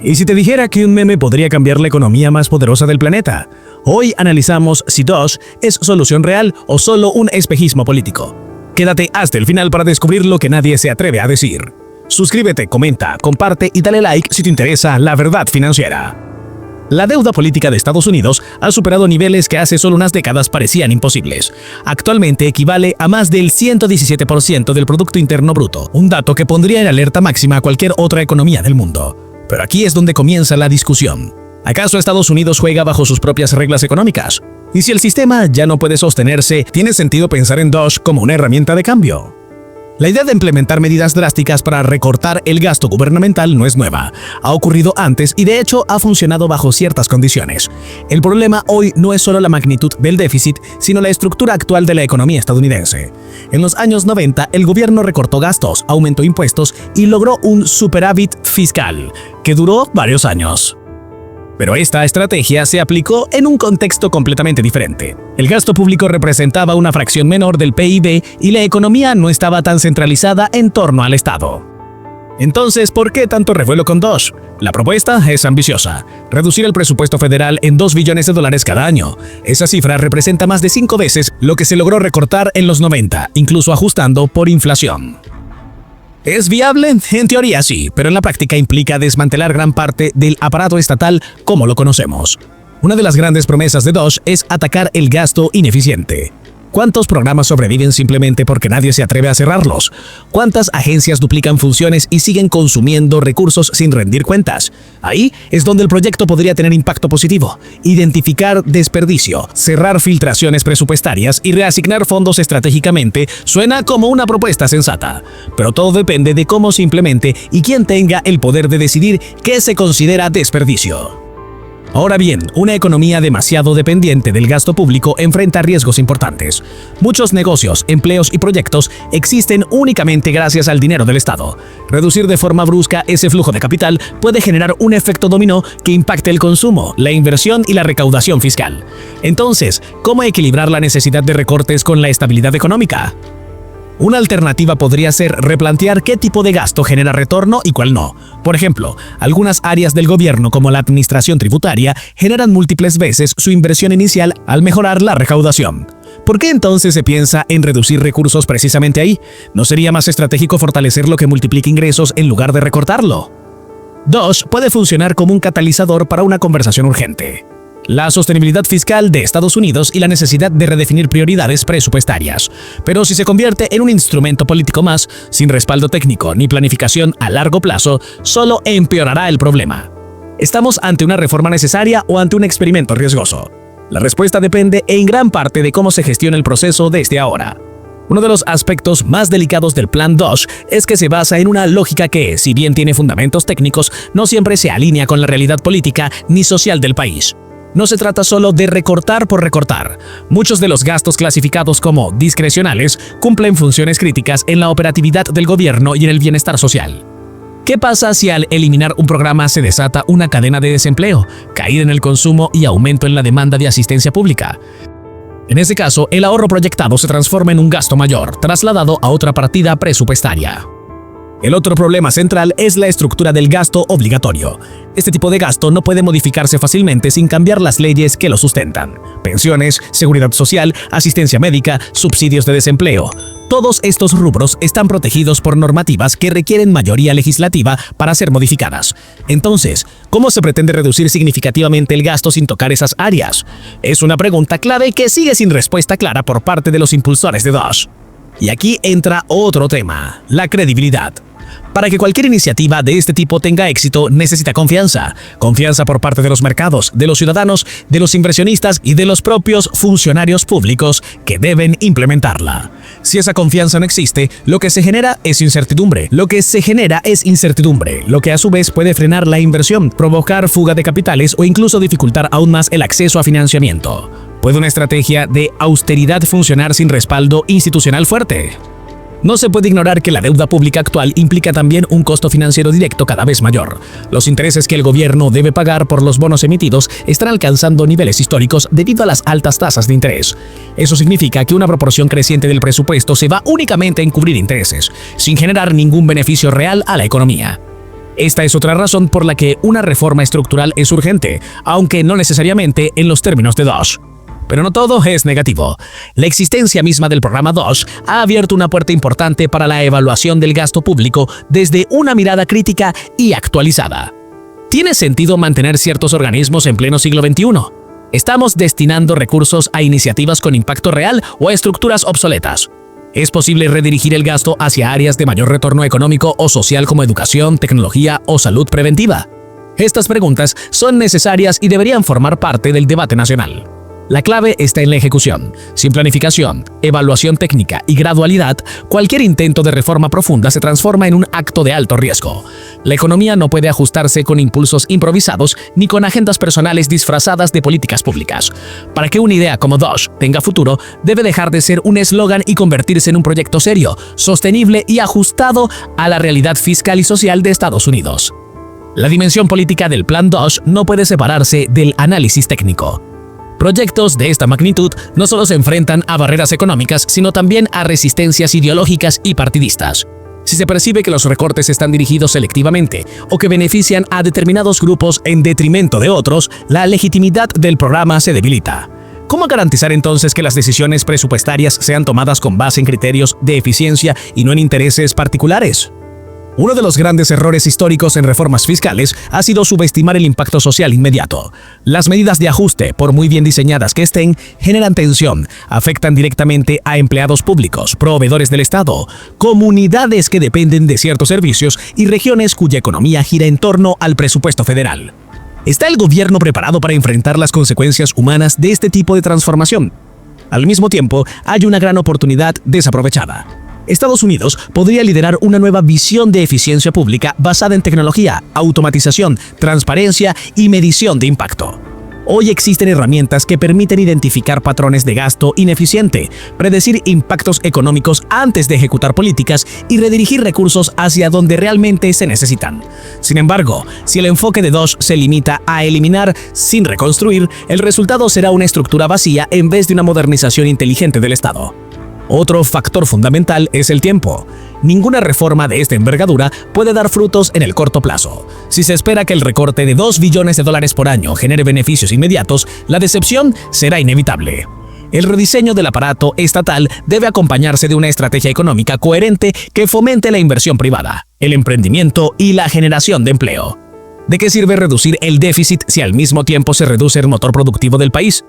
¿Y si te dijera que un meme podría cambiar la economía más poderosa del planeta? Hoy analizamos si Doge es solución real o solo un espejismo político. Quédate hasta el final para descubrir lo que nadie se atreve a decir. Suscríbete, comenta, comparte y dale like si te interesa la verdad financiera. La deuda política de Estados Unidos ha superado niveles que hace solo unas décadas parecían imposibles. Actualmente equivale a más del 117% del Producto Interno Bruto, un dato que pondría en alerta máxima a cualquier otra economía del mundo. Pero aquí es donde comienza la discusión. ¿Acaso Estados Unidos juega bajo sus propias reglas económicas? Y si el sistema ya no puede sostenerse, ¿tiene sentido pensar en Doge como una herramienta de cambio? La idea de implementar medidas drásticas para recortar el gasto gubernamental no es nueva. Ha ocurrido antes y de hecho ha funcionado bajo ciertas condiciones. El problema hoy no es solo la magnitud del déficit, sino la estructura actual de la economía estadounidense. En los años 90, el gobierno recortó gastos, aumentó impuestos y logró un superávit fiscal, que duró varios años. Pero esta estrategia se aplicó en un contexto completamente diferente. El gasto público representaba una fracción menor del PIB y la economía no estaba tan centralizada en torno al Estado. Entonces, ¿por qué tanto revuelo con Doge? La propuesta es ambiciosa: reducir el presupuesto federal en $2 billones cada año. Esa cifra representa más de 5 veces lo que se logró recortar en los 90, incluso ajustando por inflación. ¿Es viable? En teoría sí, pero en la práctica implica desmantelar gran parte del aparato estatal como lo conocemos. Una de las grandes promesas de Doge es atacar el gasto ineficiente. ¿Cuántos programas sobreviven simplemente porque nadie se atreve a cerrarlos? ¿Cuántas agencias duplican funciones y siguen consumiendo recursos sin rendir cuentas? Ahí es donde el proyecto podría tener impacto positivo. Identificar desperdicio, cerrar filtraciones presupuestarias y reasignar fondos estratégicamente suena como una propuesta sensata. Pero todo depende de cómo se implemente y quién tenga el poder de decidir qué se considera desperdicio. Ahora bien, una economía demasiado dependiente del gasto público enfrenta riesgos importantes. Muchos negocios, empleos y proyectos existen únicamente gracias al dinero del Estado. Reducir de forma brusca ese flujo de capital puede generar un efecto dominó que impacte el consumo, la inversión y la recaudación fiscal. Entonces, ¿cómo equilibrar la necesidad de recortes con la estabilidad económica? Una alternativa podría ser replantear qué tipo de gasto genera retorno y cuál no. Por ejemplo, algunas áreas del gobierno como la administración tributaria generan múltiples veces su inversión inicial al mejorar la recaudación. ¿Por qué entonces se piensa en reducir recursos precisamente ahí? ¿No sería más estratégico fortalecer lo que multiplica ingresos en lugar de recortarlo? Doge puede funcionar como un catalizador para una conversación urgente: la sostenibilidad fiscal de Estados Unidos y la necesidad de redefinir prioridades presupuestarias. Pero si se convierte en un instrumento político más, sin respaldo técnico ni planificación a largo plazo, solo empeorará el problema. ¿Estamos ante una reforma necesaria o ante un experimento riesgoso? La respuesta depende en gran parte de cómo se gestiona el proceso desde ahora. Uno de los aspectos más delicados del plan Doge es que se basa en una lógica que, si bien tiene fundamentos técnicos, no siempre se alinea con la realidad política ni social del país. No se trata solo de recortar por recortar. Muchos de los gastos clasificados como discrecionales cumplen funciones críticas en la operatividad del gobierno y en el bienestar social. ¿Qué pasa si al eliminar un programa se desata una cadena de desempleo, caída en el consumo y aumento en la demanda de asistencia pública? En ese caso, el ahorro proyectado se transforma en un gasto mayor, trasladado a otra partida presupuestaria. El otro problema central es la estructura del gasto obligatorio. Este tipo de gasto no puede modificarse fácilmente sin cambiar las leyes que lo sustentan. Pensiones, seguridad social, asistencia médica, subsidios de desempleo. Todos estos rubros están protegidos por normativas que requieren mayoría legislativa para ser modificadas. Entonces, ¿cómo se pretende reducir significativamente el gasto sin tocar esas áreas? Es una pregunta clave que sigue sin respuesta clara por parte de los impulsores de Doge. Y aquí entra otro tema: la credibilidad. Para que cualquier iniciativa de este tipo tenga éxito, necesita confianza. Confianza por parte de los mercados, de los ciudadanos, de los inversionistas y de los propios funcionarios públicos que deben implementarla. Si esa confianza no existe, lo que se genera es incertidumbre. Lo que a su vez puede frenar la inversión, provocar fuga de capitales o incluso dificultar aún más el acceso a financiamiento. ¿Puede una estrategia de austeridad funcionar sin respaldo institucional fuerte? No se puede ignorar que la deuda pública actual implica también un costo financiero directo cada vez mayor. Los intereses que el gobierno debe pagar por los bonos emitidos están alcanzando niveles históricos debido a las altas tasas de interés. Eso significa que una proporción creciente del presupuesto se va únicamente a encubrir intereses, sin generar ningún beneficio real a la economía. Esta es otra razón por la que una reforma estructural es urgente, aunque no necesariamente en los términos de DOGE. Pero no todo es negativo. La existencia misma del programa DOGE ha abierto una puerta importante para la evaluación del gasto público desde una mirada crítica y actualizada. ¿Tiene sentido mantener ciertos organismos en pleno siglo XXI? ¿Estamos destinando recursos a iniciativas con impacto real o a estructuras obsoletas? ¿Es posible redirigir el gasto hacia áreas de mayor retorno económico o social como educación, tecnología o salud preventiva? Estas preguntas son necesarias y deberían formar parte del debate nacional. La clave está en la ejecución. Sin planificación, evaluación técnica y gradualidad, cualquier intento de reforma profunda se transforma en un acto de alto riesgo. La economía no puede ajustarse con impulsos improvisados ni con agendas personales disfrazadas de políticas públicas. Para que una idea como DOGE tenga futuro, debe dejar de ser un eslogan y convertirse en un proyecto serio, sostenible y ajustado a la realidad fiscal y social de Estados Unidos. La dimensión política del plan DOGE no puede separarse del análisis técnico. Proyectos de esta magnitud no solo se enfrentan a barreras económicas, sino también a resistencias ideológicas y partidistas. Si se percibe que los recortes están dirigidos selectivamente o que benefician a determinados grupos en detrimento de otros, la legitimidad del programa se debilita. ¿Cómo garantizar entonces que las decisiones presupuestarias sean tomadas con base en criterios de eficiencia y no en intereses particulares? Uno de los grandes errores históricos en reformas fiscales ha sido subestimar el impacto social inmediato. Las medidas de ajuste, por muy bien diseñadas que estén, generan tensión, afectan directamente a empleados públicos, proveedores del Estado, comunidades que dependen de ciertos servicios y regiones cuya economía gira en torno al presupuesto federal. ¿Está el gobierno preparado para enfrentar las consecuencias humanas de este tipo de transformación? Al mismo tiempo, hay una gran oportunidad desaprovechada. Estados Unidos podría liderar una nueva visión de eficiencia pública basada en tecnología, automatización, transparencia y medición de impacto. Hoy existen herramientas que permiten identificar patrones de gasto ineficiente, predecir impactos económicos antes de ejecutar políticas y redirigir recursos hacia donde realmente se necesitan. Sin embargo, si el enfoque de DOGE se limita a eliminar sin reconstruir, el resultado será una estructura vacía en vez de una modernización inteligente del Estado. Otro factor fundamental es el tiempo. Ninguna reforma de esta envergadura puede dar frutos en el corto plazo. Si se espera que el recorte de $2 billones por año genere beneficios inmediatos, la decepción será inevitable. El rediseño del aparato estatal debe acompañarse de una estrategia económica coherente que fomente la inversión privada, el emprendimiento y la generación de empleo. ¿De qué sirve reducir el déficit si al mismo tiempo se reduce el motor productivo del país?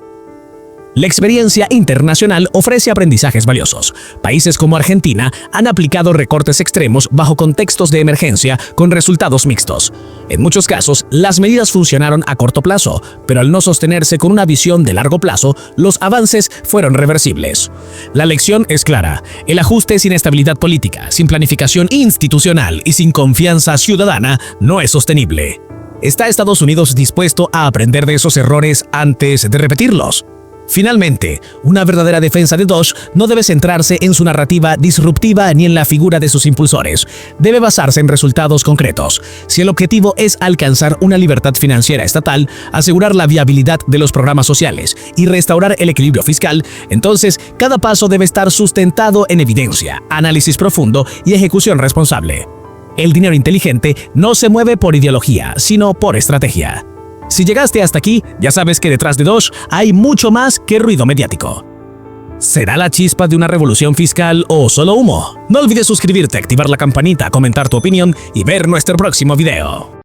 La experiencia internacional ofrece aprendizajes valiosos. Países como Argentina han aplicado recortes extremos bajo contextos de emergencia con resultados mixtos. En muchos casos, las medidas funcionaron a corto plazo, pero al no sostenerse con una visión de largo plazo, los avances fueron reversibles. La lección es clara: el ajuste sin estabilidad política, sin planificación institucional y sin confianza ciudadana no es sostenible. ¿Está Estados Unidos dispuesto a aprender de esos errores antes de repetirlos? Finalmente, una verdadera defensa de DOGE no debe centrarse en su narrativa disruptiva ni en la figura de sus impulsores. Debe basarse en resultados concretos. Si el objetivo es alcanzar una libertad financiera estatal, asegurar la viabilidad de los programas sociales y restaurar el equilibrio fiscal, entonces cada paso debe estar sustentado en evidencia, análisis profundo y ejecución responsable. El dinero inteligente no se mueve por ideología, sino por estrategia. Si llegaste hasta aquí, ya sabes que detrás de DOGE hay mucho más que ruido mediático. ¿Será la chispa de una revolución fiscal o solo humo? No olvides suscribirte, activar la campanita, comentar tu opinión y ver nuestro próximo video.